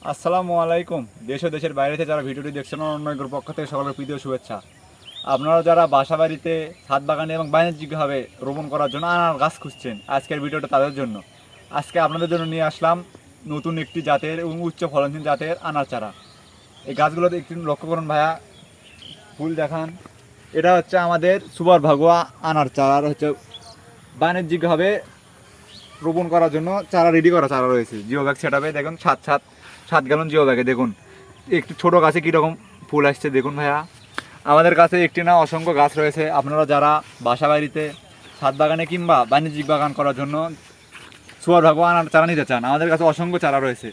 আসসালামু আলাইকুম। দেশ ও দেশের বাইরে থেকে যারা ভিডিওটি দেখছেন অন্যের পক্ষ থেকে সকলের প্রীতি ও শুভেচ্ছা। আপনারা যারা বাসা বাড়িতে ছাদ বাগানে এবং বাণিজ্যিকভাবে রোপণ করার জন্য আনার গাছ খুঁজছেন, আজকের ভিডিওটা তাদের জন্য। আজকে আপনাদের জন্য নিয়ে আসলাম নতুন একটি জাতের এবং উচ্চ ফলনশীল জাতের আনার চারা। এই গাছগুলোতে একটু লক্ষ্য করুন ভাইয়া, ফুল দেখান। এটা হচ্ছে আমাদের সুপার ভাগুয়া আনার চারা, হচ্ছে বাণিজ্যিকভাবে রোপণ করার জন্য চারা রেডি করা চারা রয়েছে। জিও ব্যাগ সেট আপে দেখুন, 7 গ্যালন জিও ব্যাগে দেখুন একটু ছোটো গাছে কীরকম ফুল আসছে দেখুন ভাইয়া। আমাদের কাছে একটি না অসংখ্য গাছ রয়েছে। আপনারা যারা বাসা বাড়িতে ছাদ বাগানে কিংবা বাণিজ্যিক বাগান করার জন্য সুপার ভাগো আনার চারা নিতে চান, আমাদের কাছে অসংখ্য চারা রয়েছে।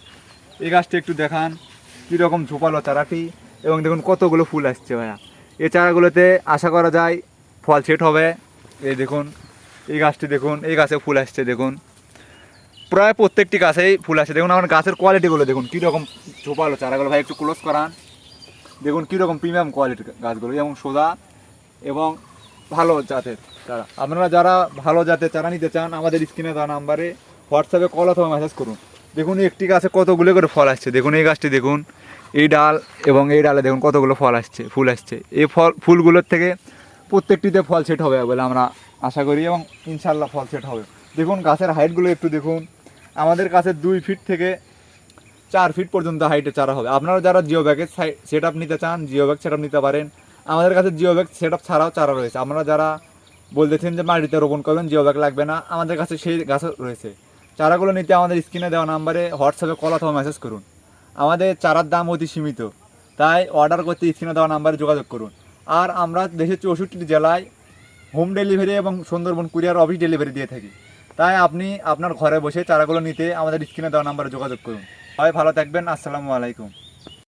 এই গাছটি একটু দেখান কীরকম ঝোপালো চারাটি, এবং দেখুন কতগুলো ফুল আসছে ভাইয়া। এই চারাগুলোতে আশা করা যায় ফল সেট হবে। এই দেখুন, এই গাছটি দেখুন, এই গাছে ফুল আসছে দেখুন, প্রায় প্রত্যেকটি গাছেই ফুল আসে। দেখুন আমার গাছের কোয়ালিটিগুলো দেখুন কীরকম ঝোপালো চারাগুলো, ভাই একটু ক্লোজ করান। দেখুন কীরকম প্রিমিয়াম কোয়ালিটির গাছগুলো এবং সোজা এবং ভালো জাতের চারা। আপনারা যারা ভালো জাতের চারা নিতে চান, আমাদের স্ক্রিনে দেওয়া নাম্বারে হোয়াটসঅ্যাপে কল অথবা মেসেজ করুন। দেখুন একটি গাছে কতগুলো করে ফল আসছে দেখুন। এই গাছটি দেখুন, এই ডাল এবং এই ডালে দেখুন কতগুলো ফুল আসছে। এই ফুলগুলোর থেকে প্রত্যেকটিতে ফল সেট হবে বলে আমরা আশা করি, এবং ইনশাল্লাহ ফল সেট হবে। দেখুন গাছের হাইটগুলো একটু দেখুন, আমাদের কাছে 2 ফিট থেকে 4 ফিট পর্যন্ত হাইটে চারা হবে। আপনারা যারা জিও ব্যাগের সেট আপ নিতে চান, জিও ব্যাগ সেট আপ নিতে পারেন। আমাদের কাছে জিও ব্যাগ সেট আপ ছাড়াও চারা রয়েছে। আপনারা যারা বলতেছেন যে মাটিতে রোপণ করবেন, জিও ব্যাগ লাগবে না, আমাদের কাছে সেই গাছ রয়েছে। চারাগুলো নিতে আমাদের স্ক্রিনে দেওয়া নাম্বারে হোয়াটসঅ্যাপে কল অথবা মেসেজ করুন। আমাদের চারার দাম অতি সীমিত, তাই অর্ডার করতে স্ক্রিনে দেওয়া নাম্বারে যোগাযোগ করুন। আর আমরা দেশের 64টি জেলায় হোম ডেলিভারি এবং সুন্দরবন কুরিয়ার অফিস ডেলিভারি দিয়ে থাকি। তাই আপনি আপনার ঘরে বসে চারাগুলো নিতে আমাদের স্ক্রিনে দেওয়া নাম্বারে যোগাযোগ করুন। হয় ভালো থাকবেন। আসসালামু আলাইকুম।